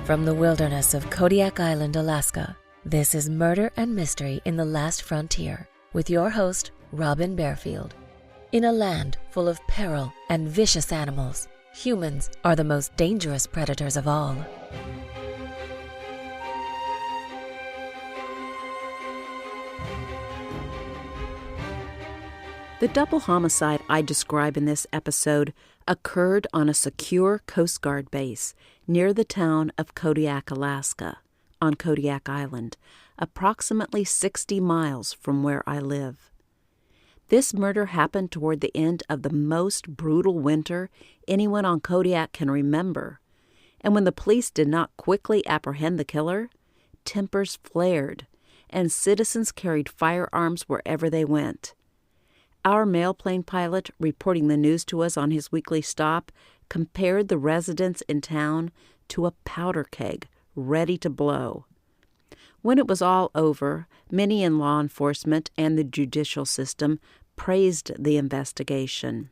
From the wilderness of Kodiak Island, Alaska, this is Murder and Mystery in the Last Frontier with your host, Robin Bearfield. In a land full of peril and vicious animals, humans are the most dangerous predators of all. The double homicide I describe in this episode occurred on a secure Coast Guard base near the town of Kodiak, Alaska, on Kodiak Island, approximately 60 miles from where I live. This murder happened toward the end of the most brutal winter anyone on Kodiak can remember, and when the police did not quickly apprehend the killer, tempers flared, and citizens carried firearms wherever they went. Our mailplane pilot, reporting the news to us on his weekly stop, compared the residents in town to a powder keg ready to blow. When it was all over, many in law enforcement and the judicial system praised the investigation.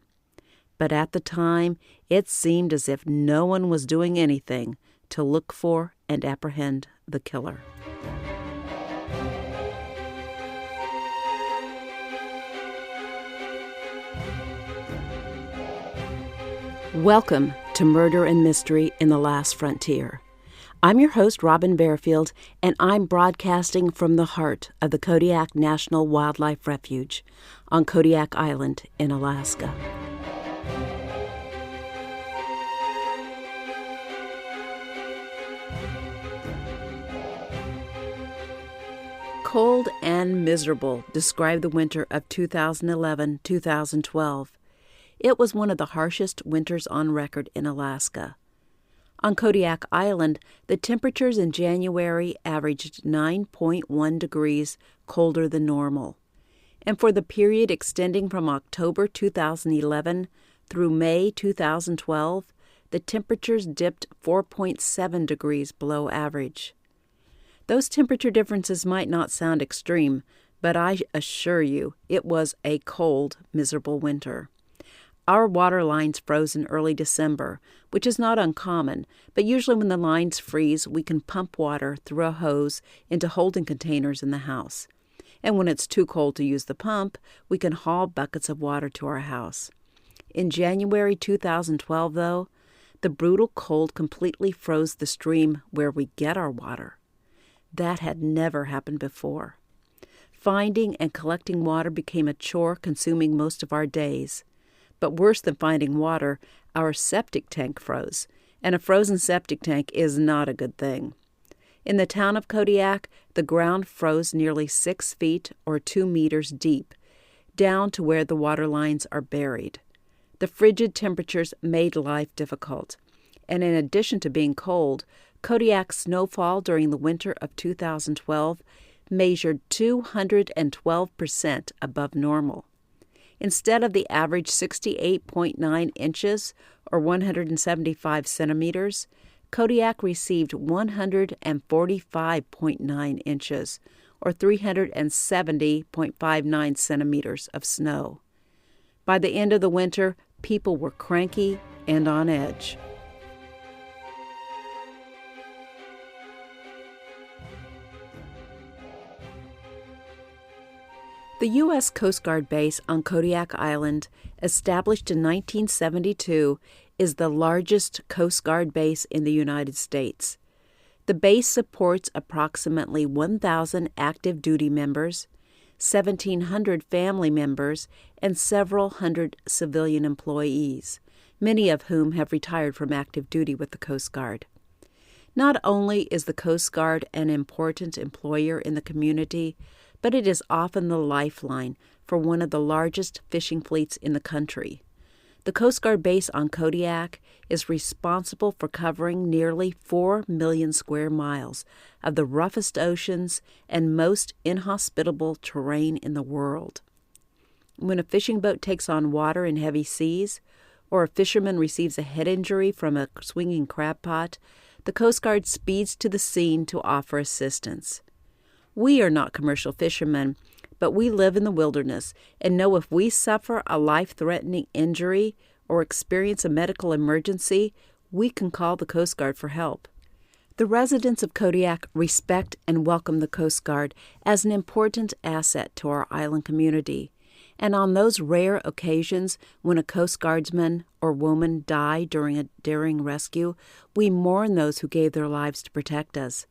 But at the time, it seemed as if no one was doing anything to look for and apprehend the killer. Welcome to Murder and Mystery in the Last Frontier. I'm your host, Robin Bearfield, and I'm broadcasting from the heart of the Kodiak National Wildlife Refuge on Kodiak Island in Alaska. Cold and miserable describe the winter of 2011-2012. It was one of the harshest winters on record in Alaska. On Kodiak Island, the temperatures in January averaged 9.1 degrees colder than normal. And for the period extending from October 2011 through May 2012, the temperatures dipped 4.7 degrees below average. Those temperature differences might not sound extreme, but I assure you it was a cold, miserable winter. Our water lines froze in early December, which is not uncommon, but usually when the lines freeze, we can pump water through a hose into holding containers in the house. And when it's too cold to use the pump, we can haul buckets of water to our house. In January 2012, though, the brutal cold completely froze the stream where we get our water. That had never happened before. Finding and collecting water became a chore consuming most of our days. But worse than finding water, our septic tank froze, and a frozen septic tank is not a good thing. In the town of Kodiak, the ground froze nearly 6 feet or 2 meters deep, down to where the water lines are buried. The frigid temperatures made life difficult, and in addition to being cold, Kodiak's snowfall during the winter of 2012 measured 212% above normal. Instead of the average 68.9 inches or 175 centimeters, Kodiak received 145.9 inches or 370.59 centimeters of snow. By the end of the winter, people were cranky and on edge. The U.S. Coast Guard base on Kodiak Island, established in 1972, is the largest Coast Guard base in the United States. The base supports approximately 1,000 active duty members, 1,700 family members, and several hundred civilian employees, many of whom have retired from active duty with the Coast Guard. Not only is the Coast Guard an important employer in the community, but it is often the lifeline for one of the largest fishing fleets in the country. The Coast Guard base on Kodiak is responsible for covering nearly 4 million square miles of the roughest oceans and most inhospitable terrain in the world. When a fishing boat takes on water in heavy seas, or a fisherman receives a head injury from a swinging crab pot, the Coast Guard speeds to the scene to offer assistance. We are not commercial fishermen, but we live in the wilderness and know if we suffer a life-threatening injury or experience a medical emergency, we can call the Coast Guard for help. The residents of Kodiak respect and welcome the Coast Guard as an important asset to our island community. And on those rare occasions when a Coast Guardsman or woman die during a daring rescue, we mourn those who gave their lives to protect us.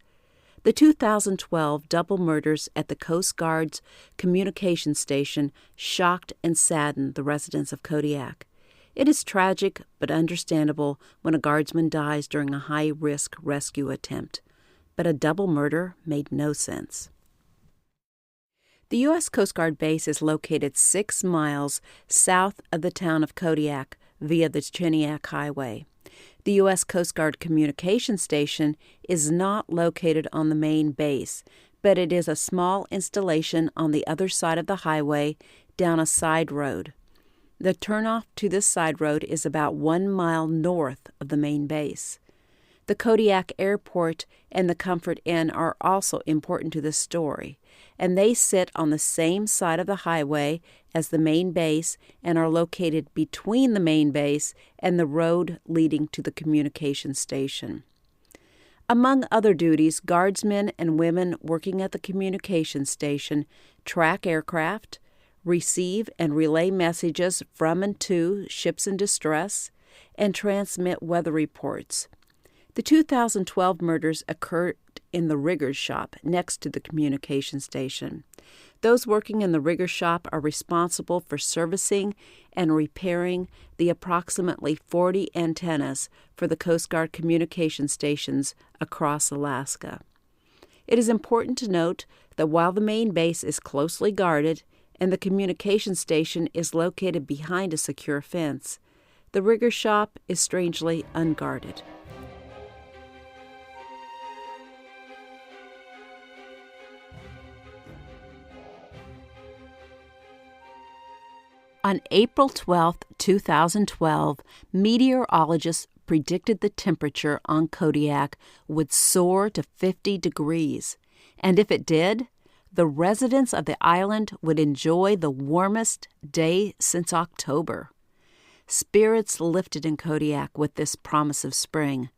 The 2012 double murders at the Coast Guard's communication station shocked and saddened the residents of Kodiak. It is tragic but understandable when a guardsman dies during a high-risk rescue attempt. But a double murder made no sense. The U.S. Coast Guard base is located 6 miles south of the town of Kodiak via the Kodiak Highway. The U.S. Coast Guard communication station is not located on the main base, but it is a small installation on the other side of the highway down a side road. The turnoff to this side road is about 1 mile north of the main base. The Kodiak Airport and the Comfort Inn are also important to this story, and they sit on the same side of the highway as the main base and are located between the main base and the road leading to the communication station. Among other duties, guardsmen and women working at the communication station track aircraft, receive and relay messages from and to ships in distress, and transmit weather reports. The 2012 murders occurred in the rigger's shop next to the communication station. Those working in the rigger shop are responsible for servicing and repairing the approximately 40 antennas for the Coast Guard communication stations across Alaska. It is important to note that while the main base is closely guarded and the communication station is located behind a secure fence, the rigger shop is strangely unguarded. On April 12, 2012, meteorologists predicted the temperature on Kodiak would soar to 50 degrees, and if it did, the residents of the island would enjoy the warmest day since October. Spirits lifted in Kodiak with this promise of spring,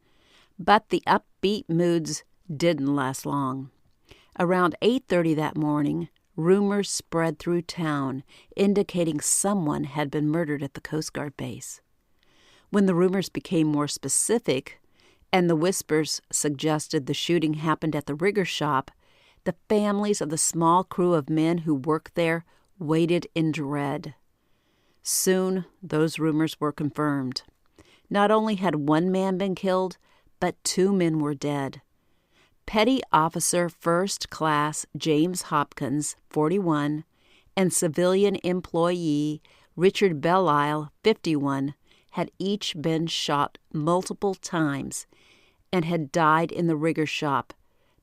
but the upbeat moods didn't last long. Around 8:30 that morning, rumors spread through town indicating someone had been murdered at the Coast Guard base. When the rumors became more specific and the whispers suggested the shooting happened at the rigger shop, the families of the small crew of men who worked there waited in dread. Soon, those rumors were confirmed. Not only had 1 man been killed, but 2 men were dead. Petty Officer First Class James Hopkins, 41, and civilian employee Richard Belisle, 51, had each been shot multiple times and had died in the rigger shop,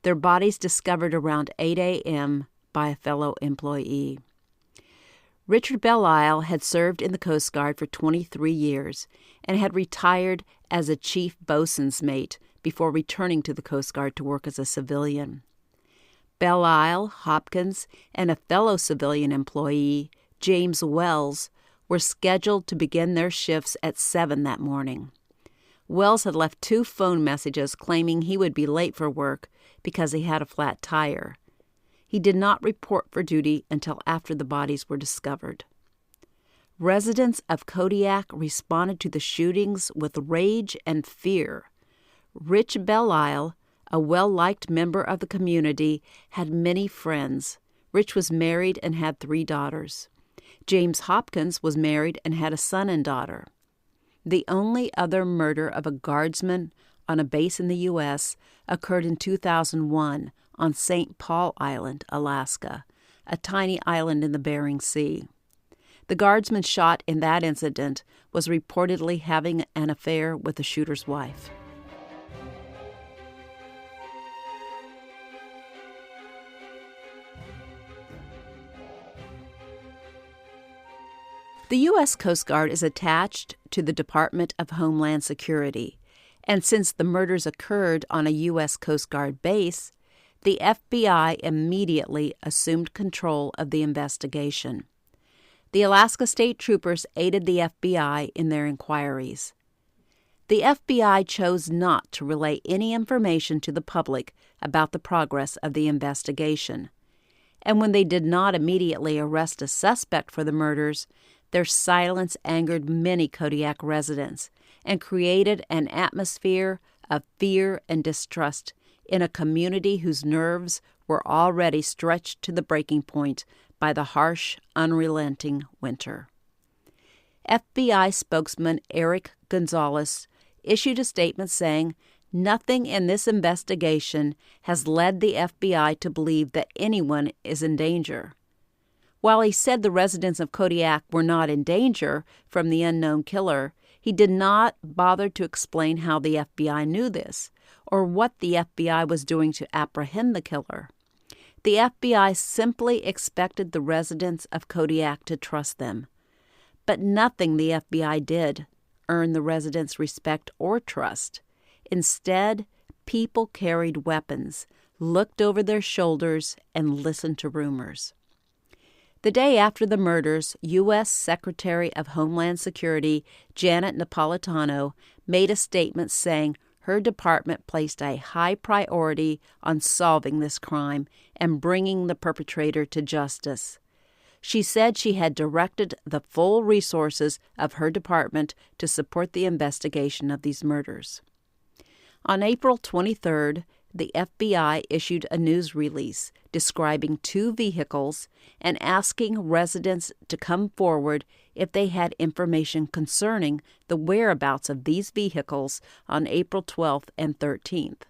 their bodies discovered around 8 a.m. by a fellow employee. Richard Belisle had served in the Coast Guard for 23 years and had retired as a chief boatswain's mate before returning to the Coast Guard to work as a civilian. Belisle, Hopkins, and a fellow civilian employee, James Wells, were scheduled to begin their shifts at 7 that morning. Wells had left 2 phone messages claiming he would be late for work because he had a flat tire. He did not report for duty until after the bodies were discovered. Residents of Kodiak responded to the shootings with rage and fear. Rich Belisle, a well-liked member of the community, had many friends. Rich was married and had 3 daughters. James Hopkins was married and had a son and daughter. The only other murder of a guardsman on a base in the U.S. occurred in 2001 on St. Paul Island, Alaska, a tiny island in the Bering Sea. The guardsman shot in that incident was reportedly having an affair with the shooter's wife. The U.S. Coast Guard is attached to the Department of Homeland Security, and since the murders occurred on a U.S. Coast Guard base, the FBI immediately assumed control of the investigation. The Alaska State Troopers aided the FBI in their inquiries. The FBI chose not to relay any information to the public about the progress of the investigation. And when they did not immediately arrest a suspect for the murders, their silence angered many Kodiak residents and created an atmosphere of fear and distrust in a community whose nerves were already stretched to the breaking point by the harsh, unrelenting winter. FBI spokesman Eric Gonzalez issued a statement saying, "Nothing in this investigation has led the FBI to believe that anyone is in danger." While he said the residents of Kodiak were not in danger from the unknown killer, he did not bother to explain how the FBI knew this, or what the FBI was doing to apprehend the killer. The FBI simply expected the residents of Kodiak to trust them. But nothing the FBI did earned the residents' respect or trust. Instead, people carried weapons, looked over their shoulders, and listened to rumors. The day after the murders, U.S. Secretary of Homeland Security Janet Napolitano made a statement saying her department placed a high priority on solving this crime and bringing the perpetrator to justice. She said she had directed the full resources of her department to support the investigation of these murders. On April 23rd, the FBI issued a news release describing 2 vehicles and asking residents to come forward if they had information concerning the whereabouts of these vehicles on April 12th and 13th.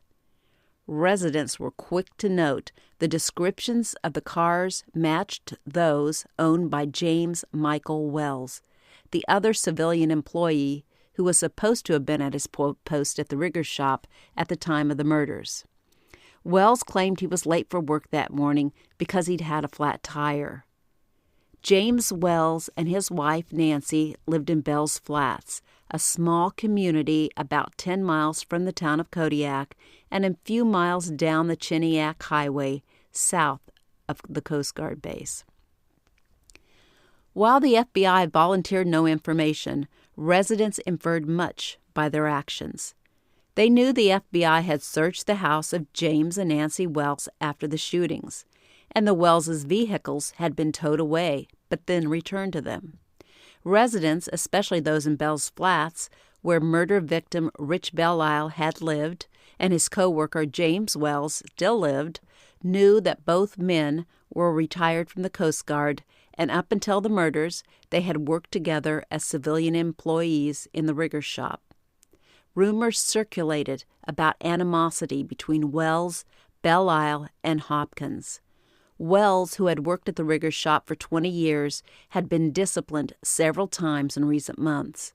Residents were quick to note the descriptions of the cars matched those owned by James Michael Wells, the other civilian employee who was supposed to have been at his post at the rigger's shop at the time of the murders. Wells claimed he was late for work that morning because he'd had a flat tire. James Wells and his wife, Nancy, lived in Bell's Flats, a small community about 10 miles from the town of Kodiak and a few miles down the Chiniak Highway south of the Coast Guard base. While the FBI volunteered no information, residents inferred much by their actions. They knew the FBI had searched the house of James and Nancy Wells after the shootings, and the Wells' vehicles had been towed away, but then returned to them. Residents, especially those in Bell's Flats, where murder victim Rich Belisle had lived and his co-worker James Wells still lived, knew that both men were retired from the Coast Guard, and up until the murders, they had worked together as civilian employees in the rigger's shop. Rumors circulated about animosity between Wells, Belisle, and Hopkins. Wells, who had worked at the rigger's shop for 20 years, had been disciplined several times in recent months,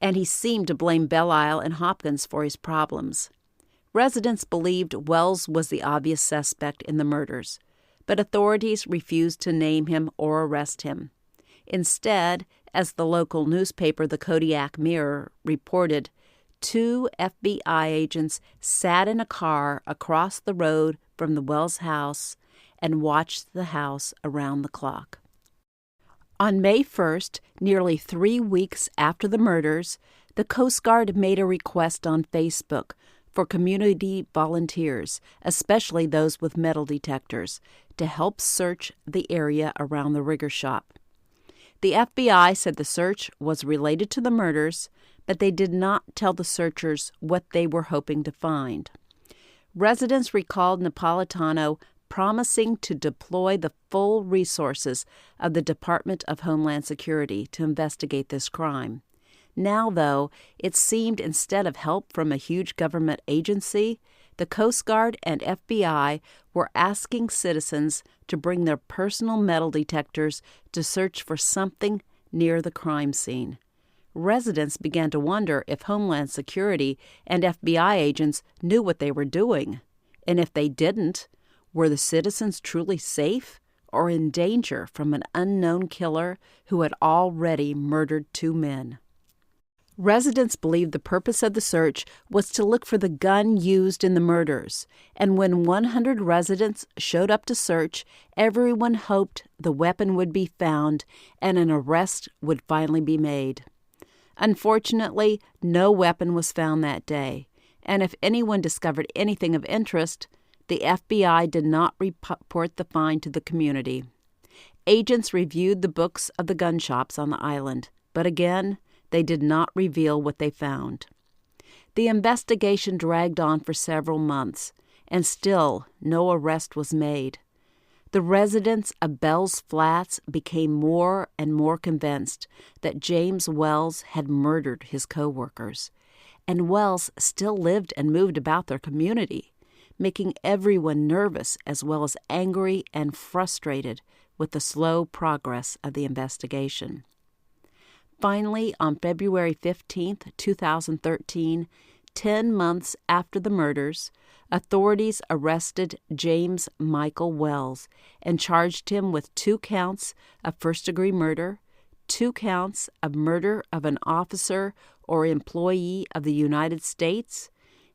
and he seemed to blame Belisle and Hopkins for his problems. Residents believed Wells was the obvious suspect in the murders, but authorities refused to name him or arrest him. Instead, as the local newspaper, the Kodiak Mirror, reported, 2 FBI agents sat in a car across the road from the Wells house and watched the house around the clock. On May 1st, nearly 3 weeks after the murders, the Coast Guard made a request on Facebook for community volunteers, especially those with metal detectors, to help search the area around the rigger shop. The FBI said the search was related to the murders, but they did not tell the searchers what they were hoping to find. Residents recalled Napolitano promising to deploy the full resources of the Department of Homeland Security to investigate this crime. Now, though, it seemed instead of help from a huge government agency, the Coast Guard and FBI were asking citizens to bring their personal metal detectors to search for something near the crime scene. Residents began to wonder if Homeland Security and FBI agents knew what they were doing. And if they didn't, were the citizens truly safe or in danger from an unknown killer who had already murdered 2 men? Residents believed the purpose of the search was to look for the gun used in the murders, and when 100 residents showed up to search, everyone hoped the weapon would be found and an arrest would finally be made. Unfortunately, no weapon was found that day, and if anyone discovered anything of interest, the FBI did not report the find to the community. Agents reviewed the books of the gun shops on the island, but again, they did not reveal what they found. The investigation dragged on for several months, and still no arrest was made. The residents of Bell's Flats became more and more convinced that James Wells had murdered his co-workers, and Wells still lived and moved about their community, making everyone nervous as well as angry and frustrated with the slow progress of the investigation. Finally, on February 15, 2013, 10 months after the murders, authorities arrested James Michael Wells and charged him with 2 counts of first-degree murder, 2 counts of murder of an officer or employee of the United States,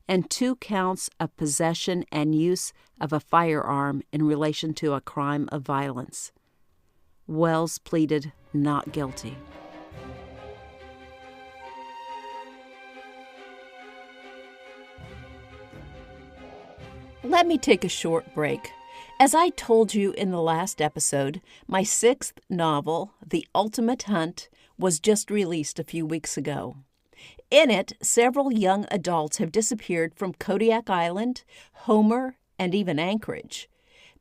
and 2 counts of possession and use of a firearm in relation to a crime of violence. Wells pleaded not guilty. Let me take a short break. As I told you in the last episode, my 6th novel, The Ultimate Hunt, was just released a few weeks ago. In it, several young adults have disappeared from Kodiak Island, Homer, and even Anchorage.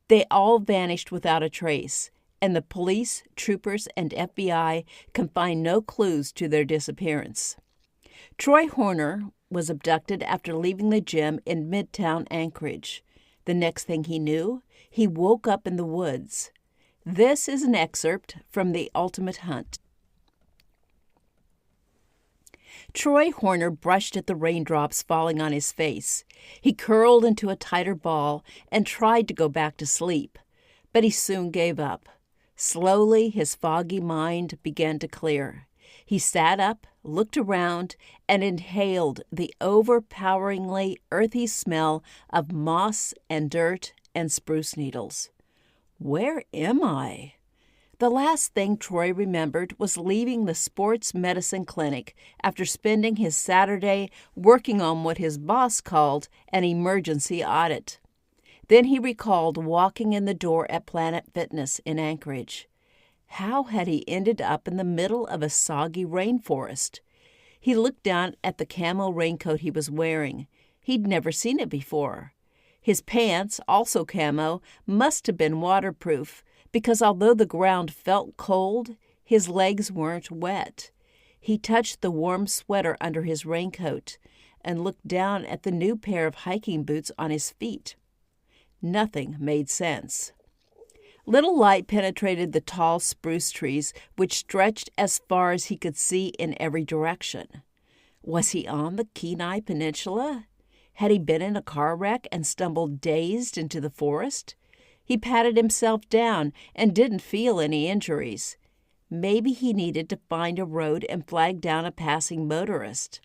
They all vanished without a trace, and the police, troopers, and FBI can find no clues to their disappearance. Troy Horner was abducted after leaving the gym in Midtown Anchorage. The next thing he knew, he woke up in the woods. This is an excerpt from The Ultimate Hunt. Troy Horner brushed at the raindrops falling on his face. He curled into a tighter ball and tried to go back to sleep, but he soon gave up. Slowly, his foggy mind began to clear. He sat up, looked around, and inhaled the overpoweringly earthy smell of moss and dirt and spruce needles. Where am I? The last thing Troy remembered was leaving the sports medicine clinic after spending his Saturday working on what his boss called an emergency audit. Then he recalled walking in the door at Planet Fitness in Anchorage. How had he ended up in the middle of a soggy rainforest? He looked down at the camo raincoat he was wearing. He'd never seen it before. His pants, also camo, must have been waterproof, because although the ground felt cold, his legs weren't wet. He touched the warm sweater under his raincoat and looked down at the new pair of hiking boots on his feet. Nothing made sense. Little light penetrated the tall spruce trees, which stretched as far as he could see in every direction. Was he on the Kenai Peninsula? Had he been in a car wreck and stumbled dazed into the forest? He patted himself down and didn't feel any injuries. Maybe he needed to find a road and flag down a passing motorist.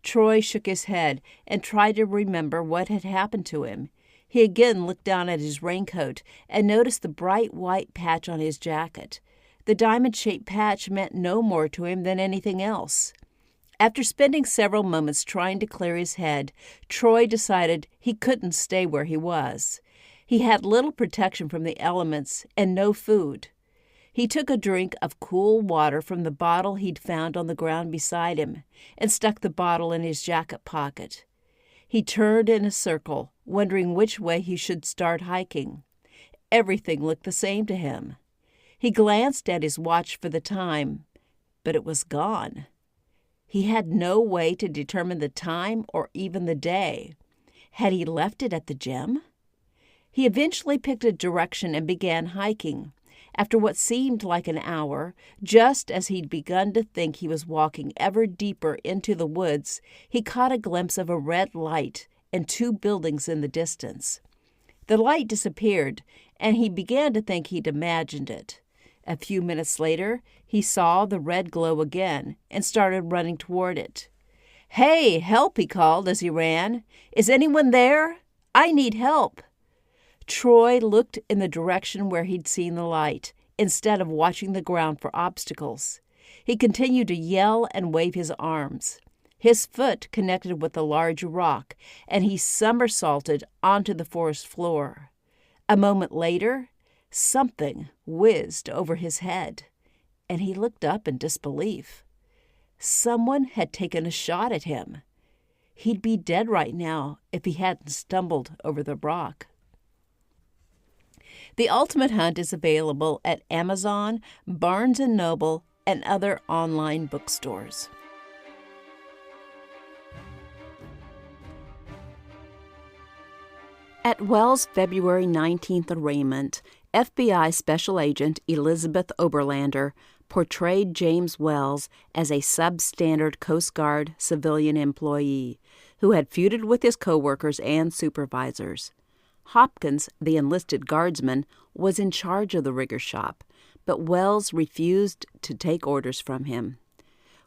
Troy shook his head and tried to remember what had happened to him. He again looked down at his raincoat and noticed the bright white patch on his jacket. The diamond-shaped patch meant no more to him than anything else. After spending several moments trying to clear his head, Troy decided he couldn't stay where he was. He had little protection from the elements and no food. He took a drink of cool water from the bottle he'd found on the ground beside him and stuck the bottle in his jacket pocket. He turned in a circle, wondering which way he should start hiking. Everything looked the same to him. He glanced at his watch for the time, but it was gone. He had no way to determine the time or even the day. Had he left it at the gym? He eventually picked a direction and began hiking. After what seemed like an hour, just as he'd begun to think he was walking ever deeper into the woods, he caught a glimpse of a red light and 2 buildings in the distance. The light disappeared, and he began to think he'd imagined it. A few minutes later, he saw the red glow again and started running toward it. "Hey, help," he called as he ran. "Is anyone there? I need help." Troy looked in the direction where he'd seen the light, instead of watching the ground for obstacles. He continued to yell and wave his arms. His foot connected with a large rock, and he somersaulted onto the forest floor. A moment later, something whizzed over his head, and he looked up in disbelief. Someone had taken a shot at him. He'd be dead right now if he hadn't stumbled over the rock. The Ultimate Hunt is available at Amazon, Barnes & Noble, and other online bookstores. At Wells' February 19th arraignment, FBI Special Agent Elizabeth Oberlander portrayed James Wells as a substandard Coast Guard civilian employee who had feuded with his coworkers and supervisors. Hopkins, the enlisted guardsman, was in charge of the rigger shop, but Wells refused to take orders from him.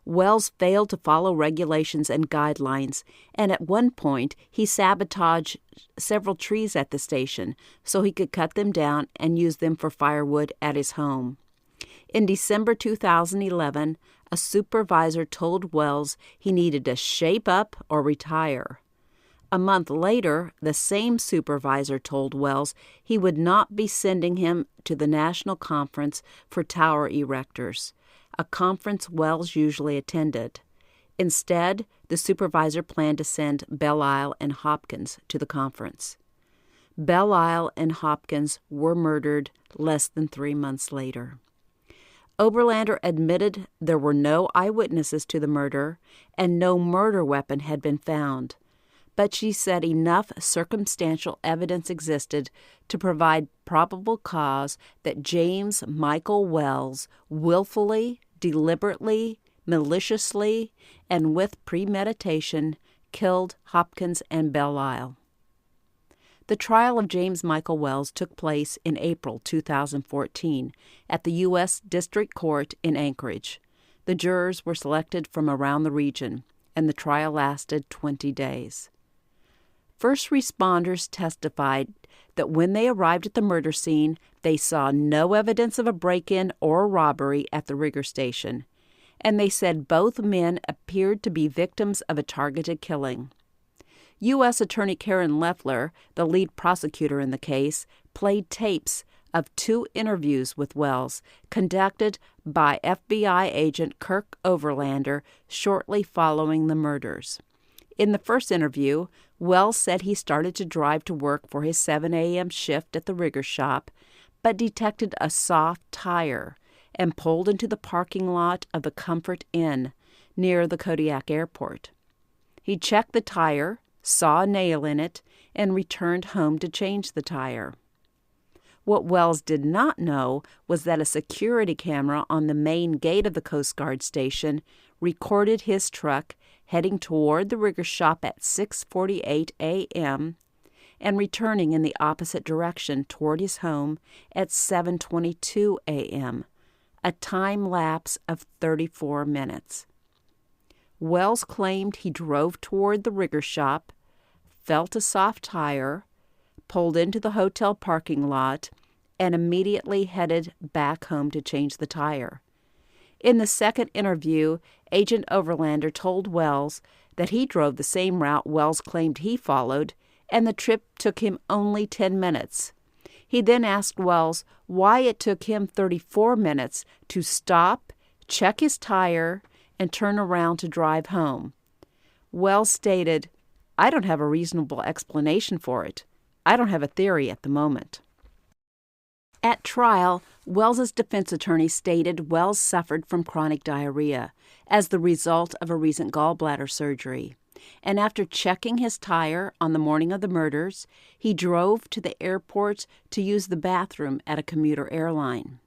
Wells failed to follow regulations and guidelines, and at one point he sabotaged several trees at the station so he could cut them down and use them for firewood at his home. In December 2011, a supervisor told Wells he needed to shape up or retire. A month later, the same supervisor told Wells he would not be sending him to the National Conference for Tower Erectors, a conference Wells usually attended. Instead, the supervisor planned to send Belisle and Hopkins to the conference. Belisle and Hopkins were murdered less than 3 months later. Oberlander admitted there were no eyewitnesses to the murder and no murder weapon had been found, but she said enough circumstantial evidence existed to provide probable cause that James Michael Wells willfully, deliberately, maliciously, and with premeditation killed Hopkins and Belisle. The trial of James Michael Wells took place in April 2014 at the U.S. District Court in Anchorage. The jurors were selected from around the region, and the trial lasted 20 days. First responders testified that when they arrived at the murder scene, they saw no evidence of a break-in or a robbery at the rigger station, and they said both men appeared to be victims of a targeted killing. U.S. Attorney Karen Loeffler, the lead prosecutor in the case, played tapes of 2 interviews with Wells conducted by FBI agent Kirk Oberlander shortly following the murders. In the first interview, Wells said he started to drive to work for his 7 a.m. shift at the rigger shop, but detected a soft tire and pulled into the parking lot of the Comfort Inn near the Kodiak Airport. He checked the tire, saw a nail in it, and returned home to change the tire. What Wells did not know was that a security camera on the main gate of the Coast Guard station recorded his truck heading toward the rigger shop at 6:48 a.m. and returning in the opposite direction toward his home at 7:22 a.m., a time lapse of 34 minutes. Wells claimed he drove toward the rigger shop, felt a soft tire, pulled into the hotel parking lot, and immediately headed back home to change the tire. In the second interview, Agent Oberlander told Wells that he drove the same route Wells claimed he followed, and the trip took him only 10 minutes. He then asked Wells why it took him 34 minutes to stop, check his tire, and turn around to drive home. Wells stated, "I don't have a reasonable explanation for it. I don't have a theory at the moment." At trial, Wells's defense attorney stated Wells suffered from chronic diarrhea as the result of a recent gallbladder surgery, and after checking his tire on the morning of the murders, he drove to the airport to use the bathroom at a commuter airline.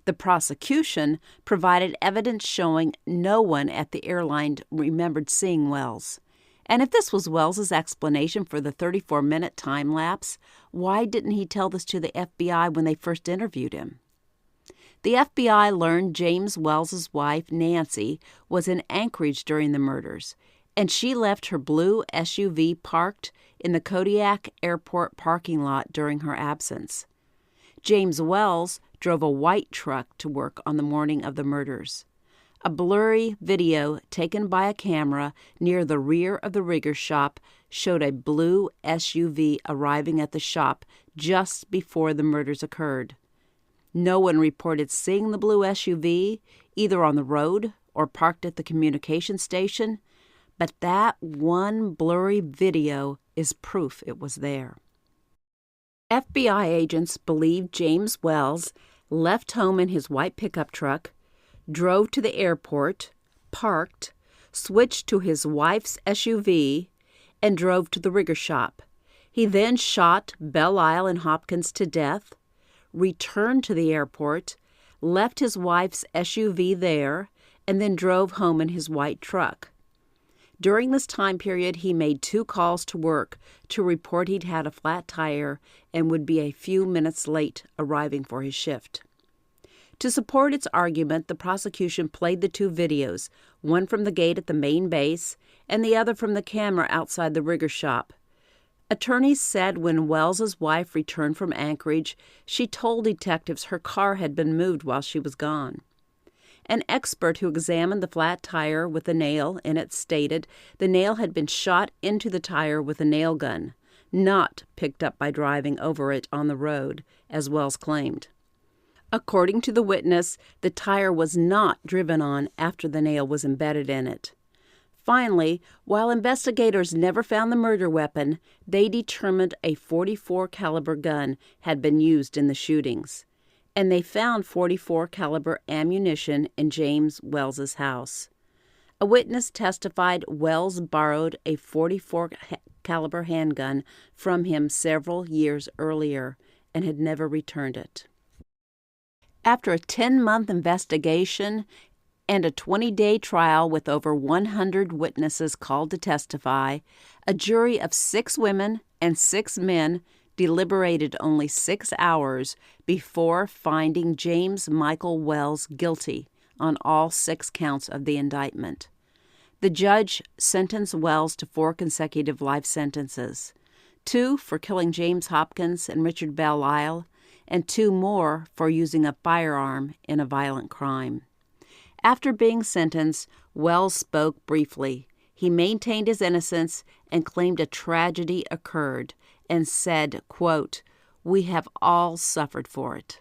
The prosecution provided evidence showing no one at the airline remembered seeing Wells. And if this was Wells's explanation for the 34-minute time lapse, why didn't he tell this to the FBI when they first interviewed him? The FBI learned James Wells's wife, Nancy, was in Anchorage during the murders, and she left her blue SUV parked in the Kodiak Airport parking lot during her absence. James Wells drove a white truck to work on the morning of the murders. A blurry video taken by a camera near the rear of the rigger shop showed a blue SUV arriving at the shop just before the murders occurred. No one reported seeing the blue SUV, either on the road or parked at the communication station, but that one blurry video is proof it was there. FBI agents believe James Wells left home in his white pickup truck, drove to the airport, parked, switched to his wife's SUV, and drove to the rigger shop. He then shot Belle Isle and Hopkins to death, returned to the airport, left his wife's SUV there, and then drove home in his white truck. During this time period, he made 2 calls to work to report he'd had a flat tire and would be a few minutes late arriving for his shift. To support its argument, the prosecution played the 2 videos, one from the gate at the main base and the other from the camera outside the rigger shop. Attorneys said when Wells's wife returned from Anchorage, she told detectives her car had been moved while she was gone. An expert who examined the flat tire with a nail in it stated the nail had been shot into the tire with a nail gun, not picked up by driving over it on the road, as Wells claimed. According to the witness, the tire was not driven on after the nail was embedded in it. Finally, while investigators never found the murder weapon, they determined a .44 caliber gun had been used in the shootings, and they found .44 caliber ammunition in James Wells's house. A witness testified Wells borrowed a .44 caliber handgun from him several years earlier and had never returned it. After a 10-month investigation and a 20-day trial with over 100 witnesses called to testify, a jury of 6 women and 6 men deliberated only 6 hours before finding James Michael Wells guilty on all 6 counts of the indictment. The judge sentenced Wells to 4 consecutive life sentences, 2 for killing James Hopkins and Richard Belle Isle, and 2 more for using a firearm in a violent crime. After being sentenced, Wells spoke briefly. He maintained his innocence and claimed a tragedy occurred and said, quote, "We have all suffered for it."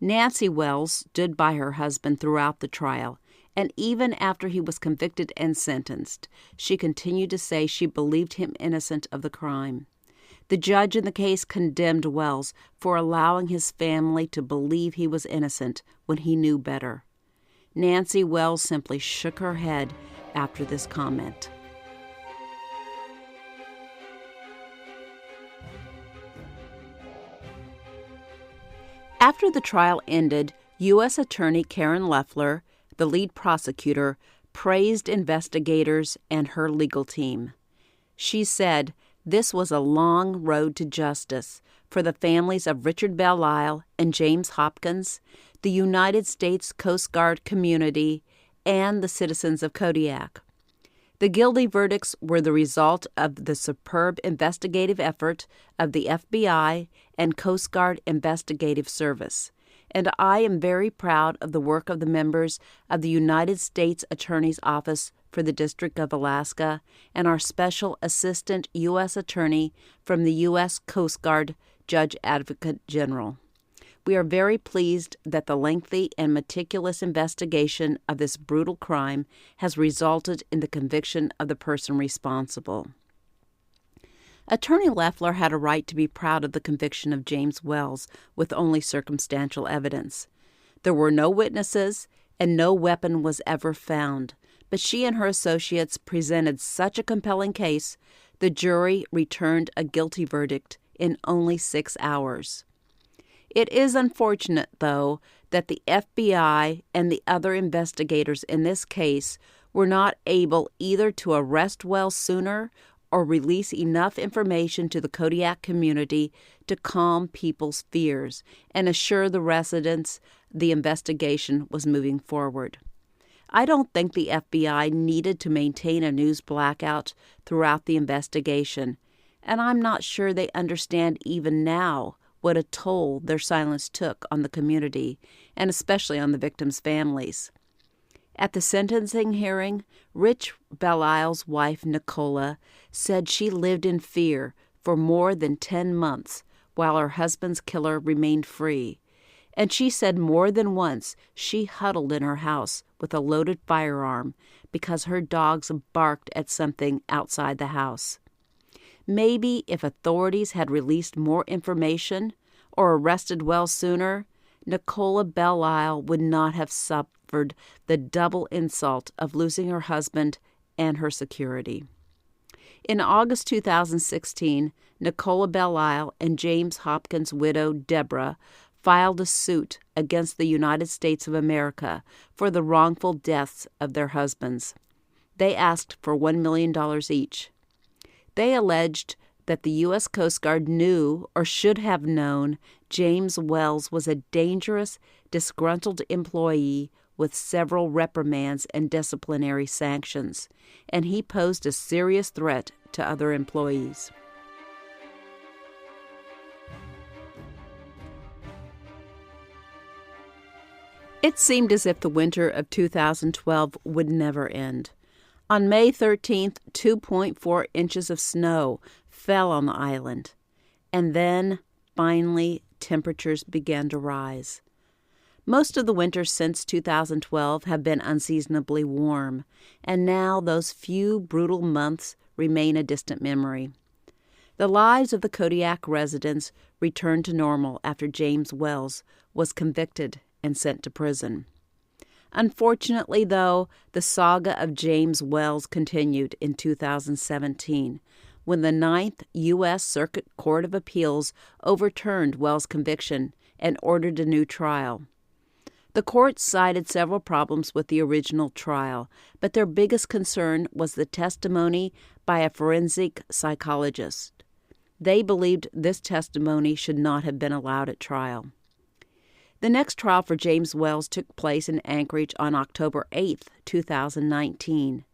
Nancy Wells stood by her husband throughout the trial, and even after he was convicted and sentenced, she continued to say she believed him innocent of the crime. The judge in the case condemned Wells for allowing his family to believe he was innocent when he knew better. Nancy Wells simply shook her head after this comment. After the trial ended, U.S. Attorney Karen Loeffler, the lead prosecutor, praised investigators and her legal team. She said, "This was a long road to justice for the families of Richard Belle Isle and James Hopkins, the United States Coast Guard community, and the citizens of Kodiak. The guilty verdicts were the result of the superb investigative effort of the FBI and Coast Guard Investigative Service, and I am very proud of the work of the members of the United States Attorney's Office for the District of Alaska and our Special Assistant U.S. Attorney from the U.S. Coast Guard Judge Advocate General. We are very pleased that the lengthy and meticulous investigation of this brutal crime has resulted in the conviction of the person responsible." Attorney Loeffler had a right to be proud of the conviction of James Wells with only circumstantial evidence. There were no witnesses, and no weapon was ever found, but she and her associates presented such a compelling case, the jury returned a guilty verdict in only 6 hours. It is unfortunate, though, that the FBI and the other investigators in this case were not able either to arrest Wells sooner or release enough information to the Kodiak community to calm people's fears and assure the residents the investigation was moving forward. I don't think the FBI needed to maintain a news blackout throughout the investigation, and I'm not sure they understand even now what a toll their silence took on the community, and especially on the victims' families. At the sentencing hearing, Rich Belial's wife, Nicola, said she lived in fear for more than 10 months while her husband's killer remained free. And she said more than once she huddled in her house with a loaded firearm because her dogs barked at something outside the house. Maybe if authorities had released more information or arrested Wells sooner, Nicola Belial would not have suffered the double insult of losing her husband and her security. In August 2016, Nicola Belial and James Hopkins' widow, Deborah, filed a suit against the United States of America for the wrongful deaths of their husbands. They asked for $1 million each. They alleged that the U.S. Coast Guard knew or should have known James Wells was a dangerous, disgruntled employee with several reprimands and disciplinary sanctions, and he posed a serious threat to other employees. It seemed as if the winter of 2012 would never end. On May 13th, 2.4 inches of snow fell on the island, and then, finally, temperatures began to rise. Most of the winters since 2012 have been unseasonably warm, and now those few brutal months remain a distant memory. The lives of the Kodiak residents returned to normal after James Wells was convicted and sent to prison. Unfortunately, though, the saga of James Wells continued in 2017, when the Ninth U.S. Circuit Court of Appeals overturned Wells' conviction and ordered a new trial. The court cited several problems with the original trial, but their biggest concern was the testimony by a forensic psychologist. They believed this testimony should not have been allowed at trial. The next trial for James Wells took place in Anchorage on October 8, 2019,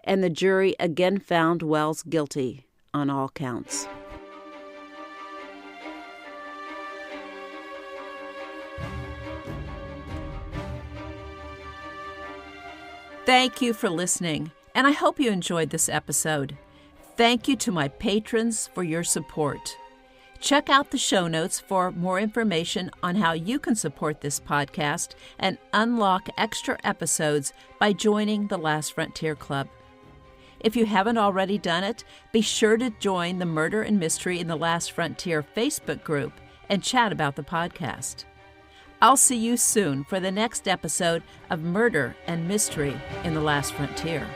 and the jury again found Wells guilty on all counts. Thank you for listening, and I hope you enjoyed this episode. Thank you to my patrons for your support. Check out the show notes for more information on how you can support this podcast and unlock extra episodes by joining the Last Frontier Club. If you haven't already done it, be sure to join the Murder and Mystery in the Last Frontier Facebook group and chat about the podcast. I'll see you soon for the next episode of Murder and Mystery in the Last Frontier.